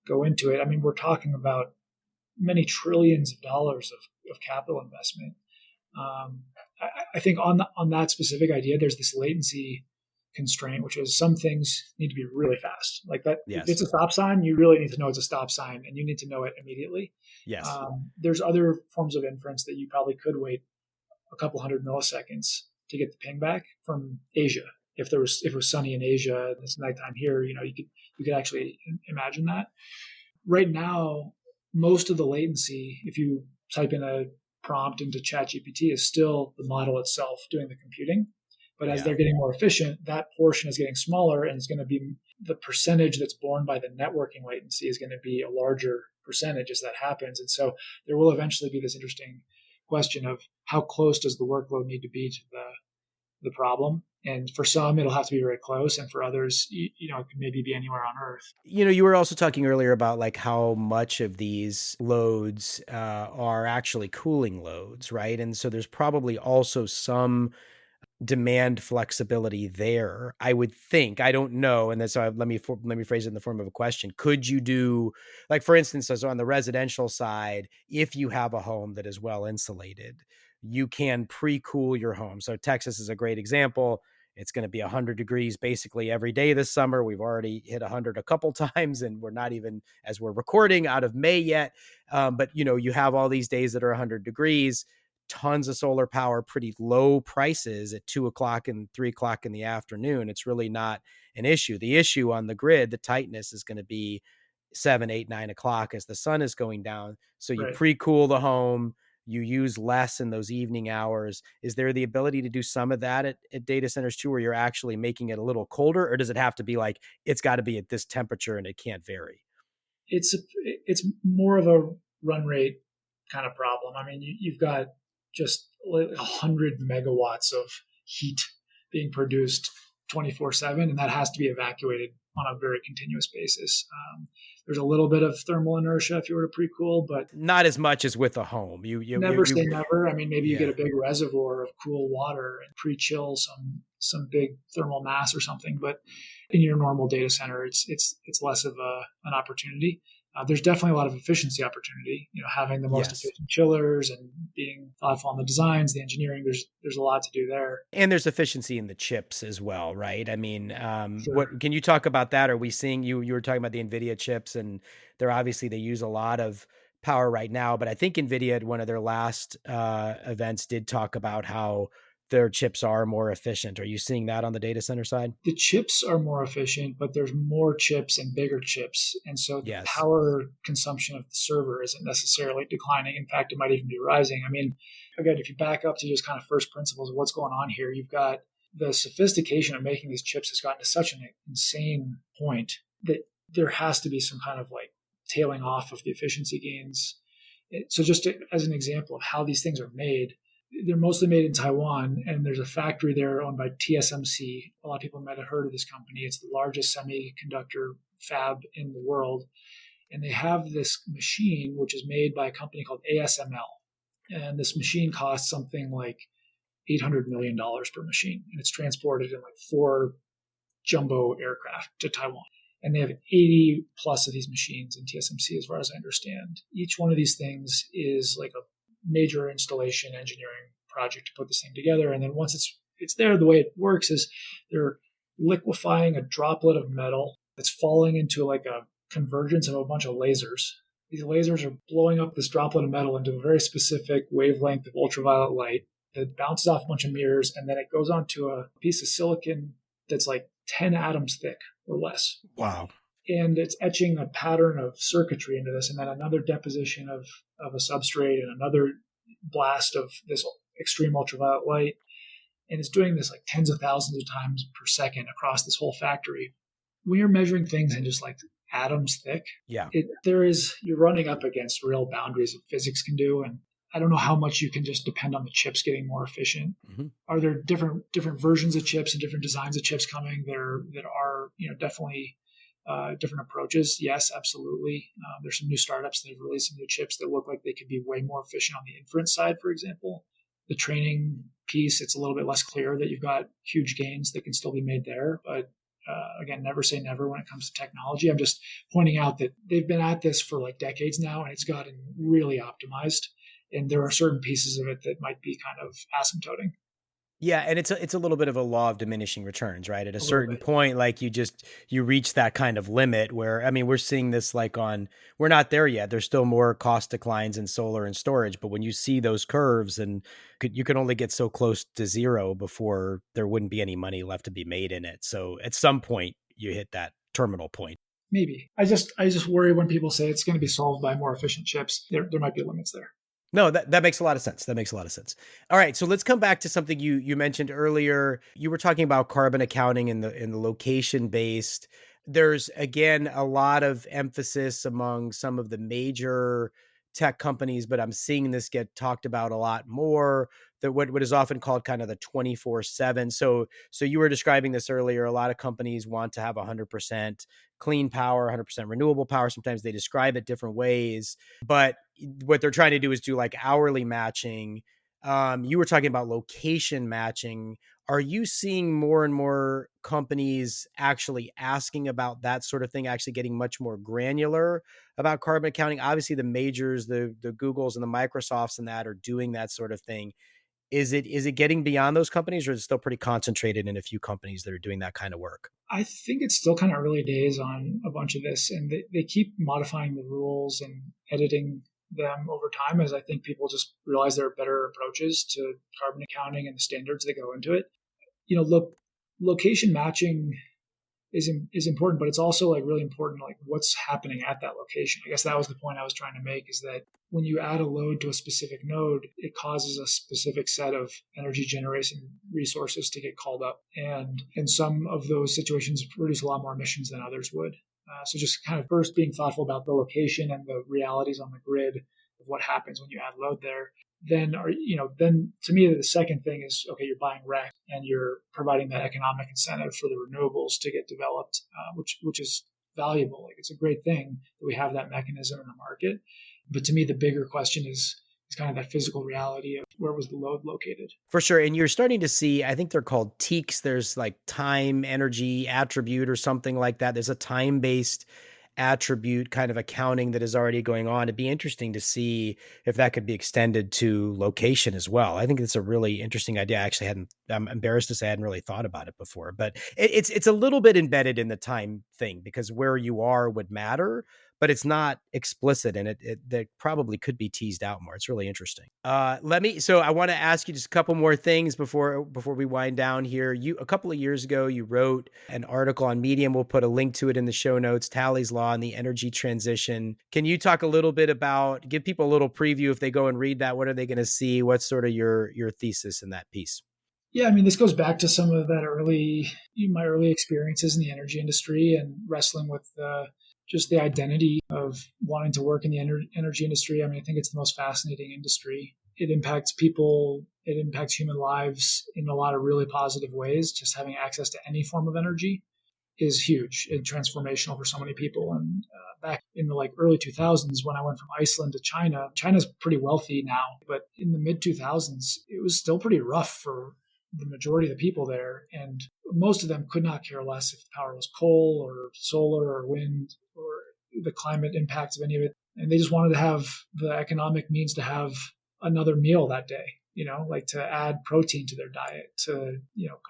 go into it. I mean, we're talking about many trillions of dollars of capital investment. I think on that specific idea, there's this latency constraint, which is some things need to be really fast. Like that, if Yes. it's a stop sign, you really need to know it's a stop sign, and you need to know it immediately. Yes. There's other forms of inference that you probably could wait a couple hundred milliseconds to get the ping back from Asia. If it was sunny in Asia and it's nighttime here, you could actually imagine that. Right now, most of the latency, if you type in a prompt into ChatGPT, is still the model itself doing the computing. But as they're getting more efficient, that portion is getting smaller, and it's going to be the percentage that's borne by the networking latency is going to be a larger percentage as that happens. And so there will eventually be this interesting question of how close does the workload need to be to the problem. And for some, it'll have to be very close. And for others, it could maybe be anywhere on Earth. You were also talking earlier about like how much of these loads are actually cooling loads, right? And so there's probably also some demand flexibility there, I would think. I don't know, and that's why let me phrase it in the form of a question. Could you do, like, for instance, as on the residential side, if you have a home that is well insulated, you can pre-cool your home. So Texas is a great example. It's going to be 100 degrees basically every day this summer. We've already hit 100 a couple times, and we're not even, as we're recording, out of May yet. But you have all these days that are 100 degrees, tons of solar power, pretty low prices at 2:00 and 3:00 in the afternoon. It's really not an issue. The issue on the grid, the tightness, is going to be 7, 8, 9 o'clock as the sun is going down. So you Right. pre-cool the home, you use less in those evening hours. Is there the ability to do some of that at data centers too, where you're actually making it a little colder, or does it have to be like, it's got to be at this temperature and it can't vary? It's more of a run rate kind of problem. I mean, you've got just 100 megawatts of heat being produced 24/7, and that has to be evacuated on a very continuous basis. There's a little bit of thermal inertia if you were to pre-cool, but Not as much as with a home. never say never. I mean, maybe you get Yeah. a big reservoir of cool water and pre-chill some big thermal mass or something. But in your normal data center, it's less of an opportunity. There's definitely a lot of efficiency opportunity. Having the most Yes. efficient chillers and being thoughtful on the designs, the engineering. There's a lot to do there. And there's efficiency in the chips as well, right? I mean, Sure. what can you talk about that? Are we seeing you were talking about the NVIDIA chips, and they use a lot of power right now, but I think NVIDIA at one of their last events did talk about how their chips are more efficient. Are you seeing that on the data center side? The chips are more efficient, but there's more chips and bigger chips. And so the Yes. power consumption of the server isn't necessarily declining. In fact, it might even be rising. I mean, again, if you back up to just kind of first principles of what's going on here, you've got the sophistication of making these chips has gotten to such an insane point that there has to be some kind of like tailing off of the efficiency gains. So just as an example of how these things are made, they're mostly made in Taiwan, and there's a factory there owned by TSMC. A lot of people might have heard of this company. It's the largest semiconductor fab in the world. And they have this machine, which is made by a company called ASML. And this machine costs something like $800 million per machine. And it's transported in like 4 jumbo aircraft to Taiwan. And they have 80 plus of these machines in TSMC, as far as I understand. Each one of these things is like a major installation engineering project to put this thing together. And then once it's there, the way it works is they're liquefying a droplet of metal that's falling into like a convergence of a bunch of lasers. These lasers are blowing up this droplet of metal into a very specific wavelength of ultraviolet light that bounces off a bunch of mirrors, and then it goes onto a piece of silicon that's like 10 atoms thick or less. Wow. And it's etching a pattern of circuitry into this, and then another deposition of a substrate and another blast of this extreme ultraviolet light. And it's doing this like tens of thousands of times per second across this whole factory. When you're measuring things in just like atoms thick, Yeah. you're running up against real boundaries that physics can do. And I don't know how much you can just depend on the chips getting more efficient. Mm-hmm. Are there different versions of chips and different designs of chips coming that are definitely different approaches. Yes, absolutely. There's some new startups that have released some new chips that look like they could be way more efficient on the inference side, for example. The training piece, it's a little bit less clear that you've got huge gains that can still be made there. But again, never say never when it comes to technology. I'm just pointing out that they've been at this for like decades now, and it's gotten really optimized. And there are certain pieces of it that might be kind of asymptoting. Yeah, and it's a little bit of a law of diminishing returns, right? At a A little certain bit. point, like you reach that kind of limit where, I mean, we're seeing this like we're not there yet. There's still more cost declines in solar and storage, but when you see those curves and you can only get so close to zero before there wouldn't be any money left to be made in it. So at some point you hit that terminal point. Maybe. I just worry when people say it's going to be solved by more efficient chips. There might be limits there. No, that makes a lot of sense. That makes a lot of sense. All right, so let's come back to something you mentioned earlier. You were talking about carbon accounting in the location based. There's again a lot of emphasis among some of the major tech companies, but I'm seeing this get talked about a lot more. That what is often called kind of the 24/7. So you were describing this earlier. A lot of companies want to have 100% clean power, 100% renewable power. Sometimes they describe it different ways, but what they're trying to do is do like hourly matching. You were talking about location matching. Are you seeing more and more companies actually asking about that sort of thing, actually getting much more granular about carbon accounting? Obviously, the majors, the Googles and the Microsofts and that are doing that sort of thing. Is it getting beyond those companies, or is it still pretty concentrated in a few companies that are doing that kind of work? I think it's still kind of early days on a bunch of this, and they keep modifying the rules and editing them over time as I think people just realize there are better approaches to carbon accounting and the standards that go into it. Look, location matching is important, but it's also like really important, like what's happening at that location. I guess that was the point I was trying to make, is that when you add a load to a specific node, it causes a specific set of energy generation resources to get called up. And in some of those situations, produce a lot more emissions than others would. So just kind of first being thoughtful about the location and the realities on the grid of what happens when you add load there. Then to me, the second thing is, okay, you're buying REC and you're providing that economic incentive for the renewables to get developed, which is valuable. Like, it's a great thing that we have that mechanism in the market. But to me, the bigger question is kind of that physical reality of where was the load located. For sure. And you're starting to see, I think they're called TEACs. There's like time, energy, attribute, or something like that. There's a time based attribute kind of accounting that is already going on. It'd be interesting to see if that could be extended to location as well. I think it's a really interesting idea. I actually I'm embarrassed to say I hadn't really thought about it before, but it's a little bit embedded in the time thing because where you are would matter, but it's not explicit, and it that probably could be teased out more. It's really interesting. So I want to ask you just a couple more things before we wind down here. A couple of years ago, you wrote an article on Medium. We'll put a link to it in the show notes, Tally's Law and the Energy Transition. Can you talk a little bit about, give people a little preview if they go and read that? What are they going to see? What's sort of your thesis in that piece? Yeah, I mean, this goes back to some of my early experiences in the energy industry and wrestling with just the identity of wanting to work in the energy industry. I mean, I think it's the most fascinating industry. It impacts people, it impacts human lives in a lot of really positive ways. Just having access to any form of energy is huge and transformational for so many people. And back in the early 2000s, when I went from Iceland to China's pretty wealthy now, but in the mid 2000s, it was still pretty rough for the majority of the people there. And most of them could not care less if the power was coal or solar or wind or the climate impacts of any of it. And they just wanted to have the economic means to have another meal that day, like to add protein to their diet, to,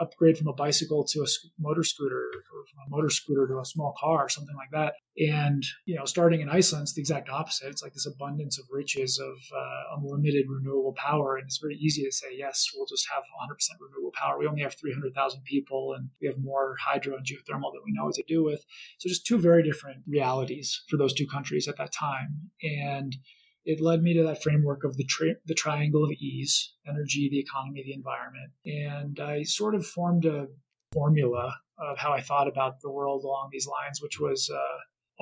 upgrade from a bicycle to a motor scooter, or from a motor scooter to a small car or something like that. And, starting in Iceland, it's the exact opposite. It's like this abundance of riches of unlimited renewable power. And it's very easy to say, yes, we'll just have 100% renewable power. We only have 300,000 people and we have more hydro and geothermal than we know what to do with. So just two very different realities for those two countries at that time. And it led me to that framework of the triangle of ease: energy, the economy, the environment. And I sort of formed a formula of how I thought about the world along these lines, which was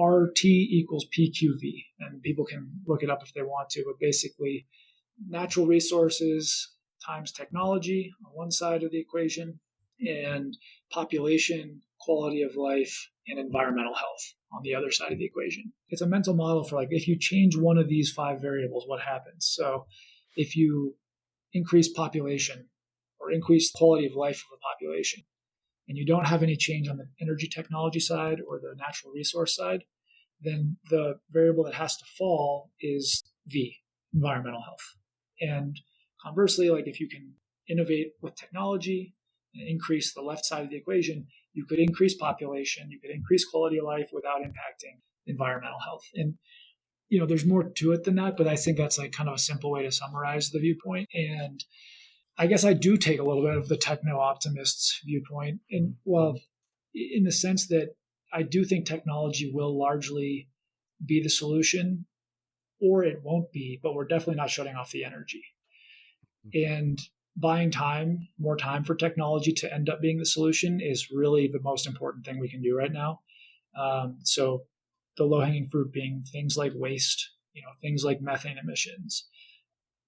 RT equals PQV. And people can look it up if they want to, but basically natural resources times technology on one side of the equation, and population quality of life, and environmental health on the other side of the equation. It's a mental model for like, if you change one of these 5 variables, what happens? So if you increase population or increase quality of life of the population, and you don't have any change on the energy technology side or the natural resource side, then the variable that has to fall is V, environmental health. And conversely, like if you can innovate with technology and increase the left side of the equation, you could increase population, you could increase quality of life without impacting environmental health. And there's more to it than that, but I think that's like kind of a simple way to summarize the viewpoint. And I guess I do take a little bit of the techno optimist's viewpoint, and well, in the sense that I do think technology will largely be the solution, or it won't be, but we're definitely not shutting off the energy. And buying time, more time for technology to end up being the solution is really the most important thing we can do right now. So the low-hanging fruit being things like waste, things like methane emissions.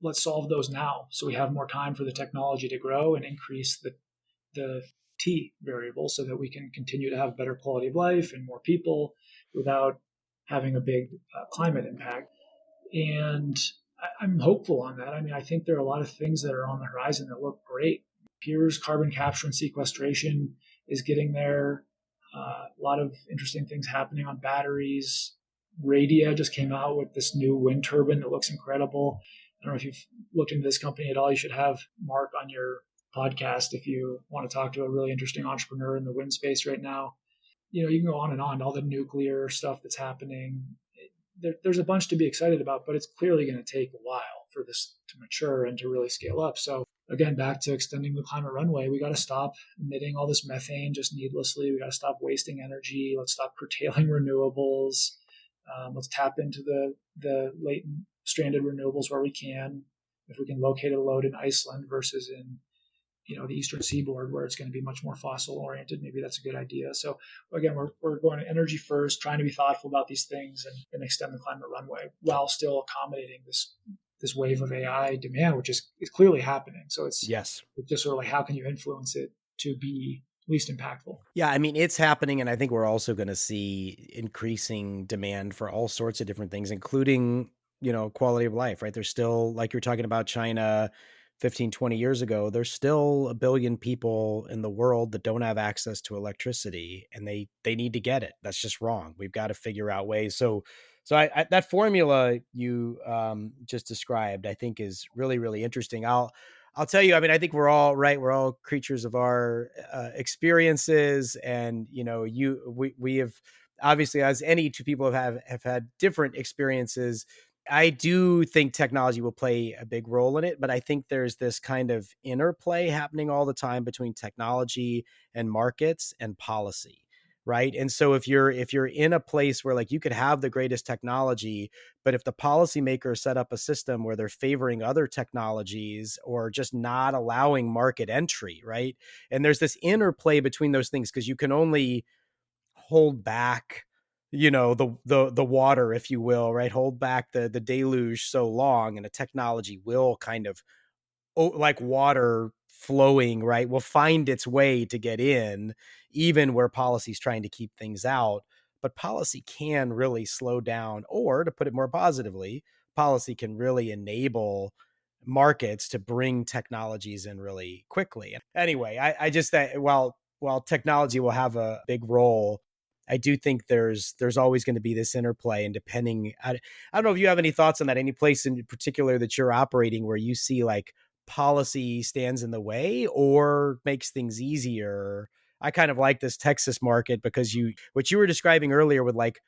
Let's solve those now so we have more time for the technology to grow and increase the T variable so that we can continue to have better quality of life and more people without having a big climate impact. And I'm hopeful on that. I mean, I think there are a lot of things that are on the horizon that look great. Here's carbon capture and sequestration is getting there. A lot of interesting things happening on batteries. Radia just came out with this new wind turbine that looks incredible. I don't know if you've looked into this company at all. You should have Mark on your podcast if you want to talk to a really interesting entrepreneur in the wind space right now. You can go on and on, all the nuclear stuff that's happening. There's a bunch to be excited about, but it's clearly going to take a while for this to mature and to really scale up. So again, back to extending the climate runway, we got to stop emitting all this methane just needlessly. We got to stop wasting energy. Let's stop curtailing renewables. Let's tap into the latent stranded renewables where we can. If we can locate a load in Iceland versus in the eastern seaboard where it's going to be much more fossil oriented, maybe that's a good idea. So again, we're going to energy first, trying to be thoughtful about these things and extend the climate runway while still accommodating this wave of AI demand, which is clearly happening. So it's just sort of like, how can you influence it to be least impactful? Yeah, I mean, it's happening. And I think we're also going to see increasing demand for all sorts of different things, including, quality of life, right? There's still, like you're talking about China 15, 20 years ago, there's still 1 billion people in the world that don't have access to electricity, and they need to get it. That's just wrong. We've got to figure out ways. So I that formula you just described, I think is really, really interesting. I'll tell you, I mean, I think we're all right. We're all creatures of our experiences, and we have obviously, as any two people have had different experiences. I do think technology will play a big role in it, but I think there's this kind of interplay happening all the time between technology and markets and policy. Right. And so if you're in a place where like you could have the greatest technology, but if the policymakers set up a system where they're favoring other technologies or just not allowing market entry, right? And there's this interplay between those things because you can only hold back the water, if you will, right? Hold back the deluge so long, and a technology will kind of, like water flowing, right, will find its way to get in, even where policy's trying to keep things out. But policy can really slow down, or to put it more positively, policy can really enable markets to bring technologies in really quickly. Anyway, I just that while technology will have a big role, I do think there's always going to be this interplay, and depending, I don't know if you have any thoughts on that, any place in particular that you're operating where you see like policy stands in the way or makes things easier. I kind of like this Texas market because what you were describing earlier with like,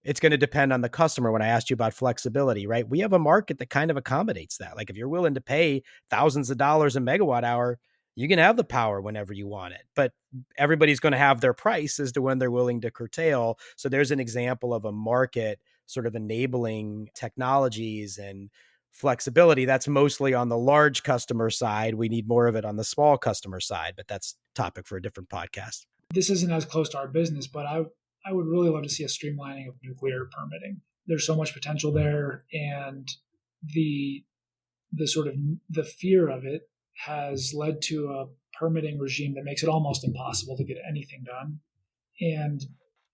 it's going to depend on the customer. When I asked you about flexibility, right? We have a market that kind of accommodates that. Like if you're willing to pay thousands of dollars a megawatt hour, you can have the power whenever you want it, but everybody's going to have their price as to when they're willing to curtail. So there's an example of a market sort of enabling technologies and flexibility. That's mostly on the large customer side. We need more of it on the small customer side, but that's a topic for a different podcast. This isn't as close to our business, but I would really love to see a streamlining of nuclear permitting. There's so much potential there, and the sort of the fear of it has led to a permitting regime that makes it almost impossible to get anything done. and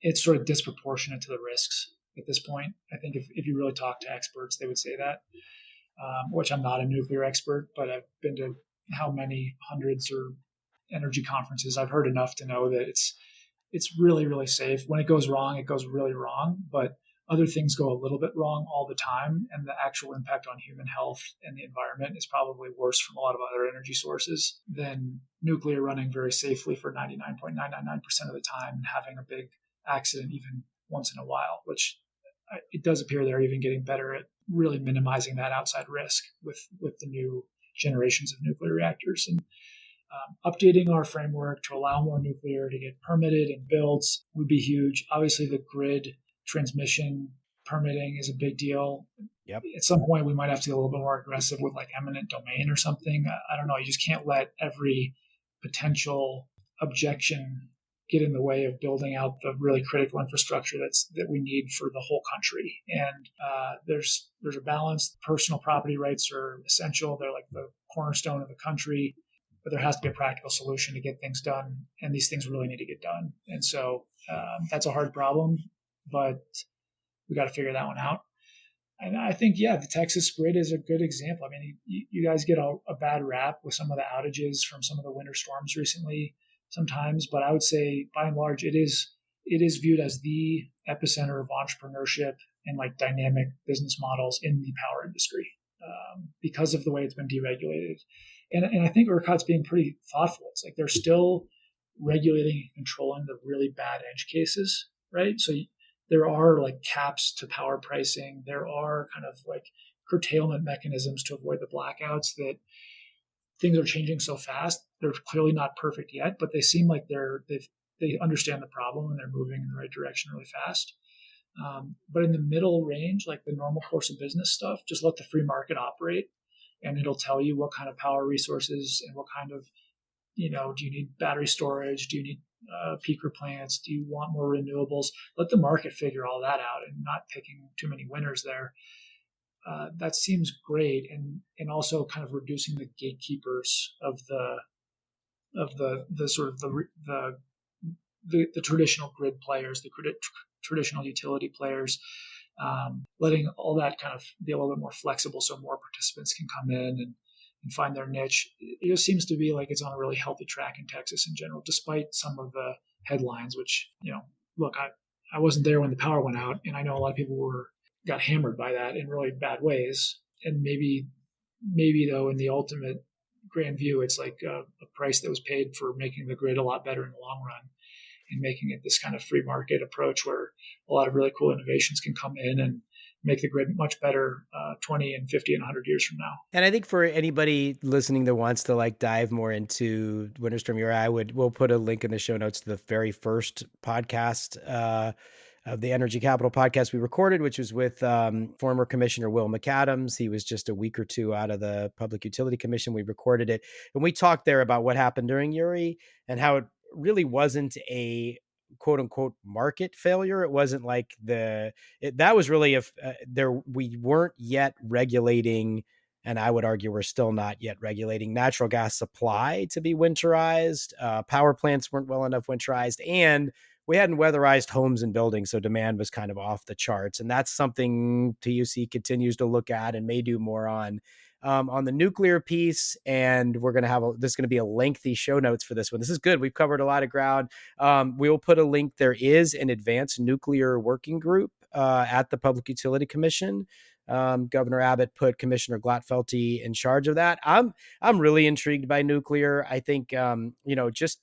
it's sort of disproportionate to the risks at this point. I think if you really talk to experts, they would say that, which I'm not a nuclear expert, but I've been to how many hundreds or energy conferences. I've heard enough to know that it's really, really safe. When it goes wrong, it goes really wrong, but other things go a little bit wrong all the time, and the actual impact on human health and the environment is probably worse from a lot of other energy sources than nuclear running very safely for 99.999% of the time and having a big accident even once in a while, which it does appear they're even getting better at really minimizing that outside risk with the new generations of nuclear reactors. And updating our framework to allow more nuclear to get permitted and built would be huge. Obviously, the grid transmission permitting is a big deal. Yep. At some point, we might have to get a little bit more aggressive with like eminent domain or something. I don't know. You just can't let every potential objection get in the way of building out the really critical infrastructure that we need for the whole country. And there's a balance. Personal property rights are essential. They're like the cornerstone of the country. But there has to be a practical solution to get things done, and these things really need to get done. And so that's a hard problem, but we got to figure that one out. And I think, yeah, the Texas grid is a good example. I mean, you guys get a bad rap with some of the outages from some of the winter storms recently sometimes, but I would say by and large, it is viewed as the epicenter of entrepreneurship and like dynamic business models in the power industry because of the way it's been deregulated. And I think ERCOT's being pretty thoughtful. It's like they're still regulating and controlling the really bad edge cases, right? So there are like caps to power pricing. There are kind of like curtailment mechanisms to avoid the blackouts. That things are changing so fast. They're clearly not perfect yet, but they seem like they understand the problem and they're moving in the right direction really fast. But in the middle range, like the normal course of business stuff, just let the free market operate, and it'll tell you what kind of power resources and what kind of, do you need battery storage? Do you need peaker plants? Do you want more renewables? Let the market figure all that out and not picking too many winners there. That seems great, and also kind of reducing the gatekeepers of the sort of the traditional grid players, the traditional utility players, letting all that kind of be a little bit more flexible so more participants can come in and find their niche. It just seems to be like it's on a really healthy track in Texas in general, despite some of the headlines, which, look, I wasn't there when the power went out, and I know a lot of people got hammered by that in really bad ways. And maybe though, in the ultimate grand view, it's like a price that was paid for making the grid a lot better in the long run and making it this kind of free market approach where a lot of really cool innovations can come in and make the grid much better 20 and 50 and 100 years from now. And I think for anybody listening that wants to like dive more into Winter Storm Uri, we'll put a link in the show notes to the very first podcast of the Energy Capital podcast we recorded, which was with former Commissioner Will McAdams. He was just a week or two out of the Public Utility Commission. We recorded it, and we talked there about what happened during Uri and how it really wasn't a quote unquote market failure. It wasn't like that was really we weren't yet regulating, and I would argue we're still not yet regulating natural gas supply to be winterized. Power plants weren't well enough winterized, and we hadn't weatherized homes and buildings, so demand was kind of off the charts. And that's something PUC continues to look at and may do more on the nuclear piece. And we're going to have this is going to be a lengthy show notes for this one. This is good. We've covered a lot of ground. We will put a link. There is an advanced nuclear working group at the Public Utility Commission. Governor Abbott put Commissioner Glatfelty in charge of that. I'm really intrigued by nuclear. I think, just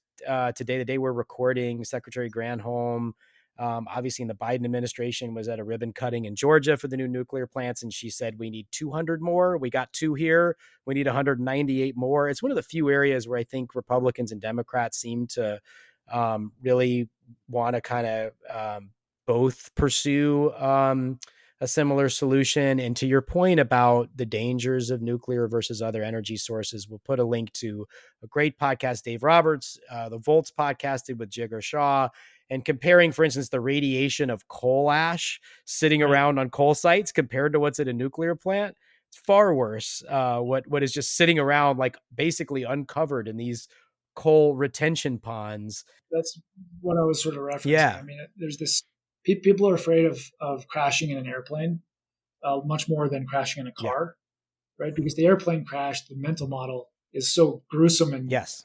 today, the day we're recording, Secretary Granholm, obviously in the Biden administration, was at a ribbon cutting in Georgia for the new nuclear plants. And she said, we need 200 more. We got 2 here. We need 198 more. It's one of the few areas where I think Republicans and Democrats seem to really want to kind of both pursue a similar solution. And to your point about the dangers of nuclear versus other energy sources, we'll put a link to a great podcast Dave Roberts, the Volts podcast did with Jigar Shah, and comparing, for instance, the radiation of coal ash sitting around on coal sites compared to what's at a nuclear plant. It's far worse. What is just sitting around, like basically uncovered in these coal retention ponds. That's what I was sort of referencing. Yeah. I mean, there's this, people are afraid of crashing in an airplane much more than crashing in a car, right? Because the airplane crash, the mental model is so gruesome and Yes.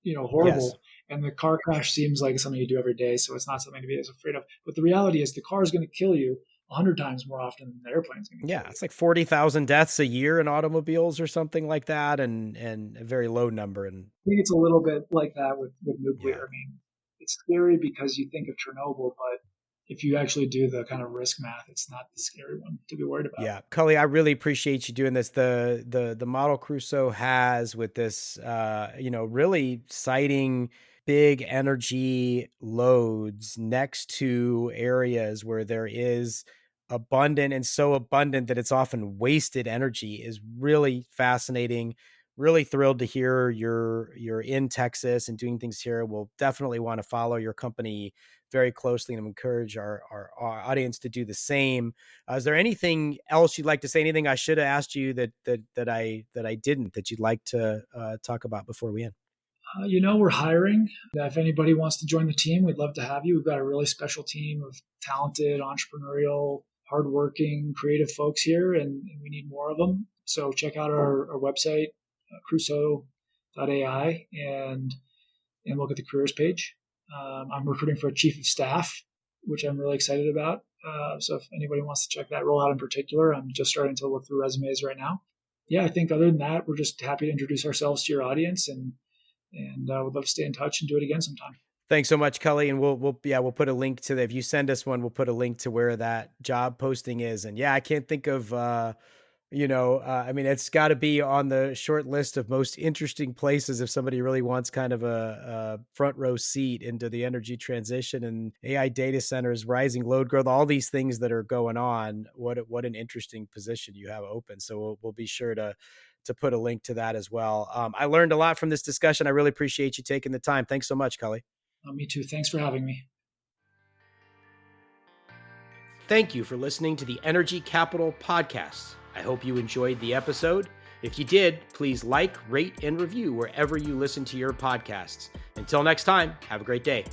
horrible. And the car crash seems like something you do every day, so it's not something to be as afraid of. But the reality is the car is going to kill you 100 times more often than the airplane's going to kill you. It's like 40,000 deaths a year in automobiles or something like that, and a very low number. And I think it's a little bit like that with nuclear. I mean, it's scary because you think of Chernobyl, but if you actually do the kind of risk math, it's not the scary one to be worried about. Yeah, Cully, I really appreciate you doing this. The model Crusoe has with this, really citing big energy loads next to areas where there is abundant, and so abundant that it's often wasted energy, is really fascinating. Really thrilled to hear you're in Texas and doing things here. We'll definitely want to follow your company very closely and encourage our audience to do the same. Is there anything else you'd like to say? Anything I should have asked you that I didn't, that you'd like to talk about before we end? We're hiring. If anybody wants to join the team, we'd love to have you. We've got a really special team of talented, entrepreneurial, hardworking, creative folks here, and we need more of them. So check out our website, crusoe.ai, and look at the careers page. I'm recruiting for a chief of staff, which I'm really excited about. So if anybody wants to check that role out in particular, I'm just starting to look through resumes right now. Yeah, I think other than that, we're just happy to introduce ourselves to your audience, and we'd love to stay in touch and do it again sometime. Thanks so much, Cully. And we'll put a link to if you send us one, we'll put a link to where that job posting is. And I can't think of, it's got to be on the short list of most interesting places if somebody really wants kind of a front row seat into the energy transition and AI data centers, rising load growth, all these things that are going on. What an interesting position you have open. So we'll be sure to put a link to that as well. I learned a lot from this discussion. I really appreciate you taking the time. Thanks so much, Cully. Me too. Thanks for having me. Thank you for listening to the Energy Capital Podcast. I hope you enjoyed the episode. If you did, please like, rate, and review wherever you listen to your podcasts. Until next time, have a great day.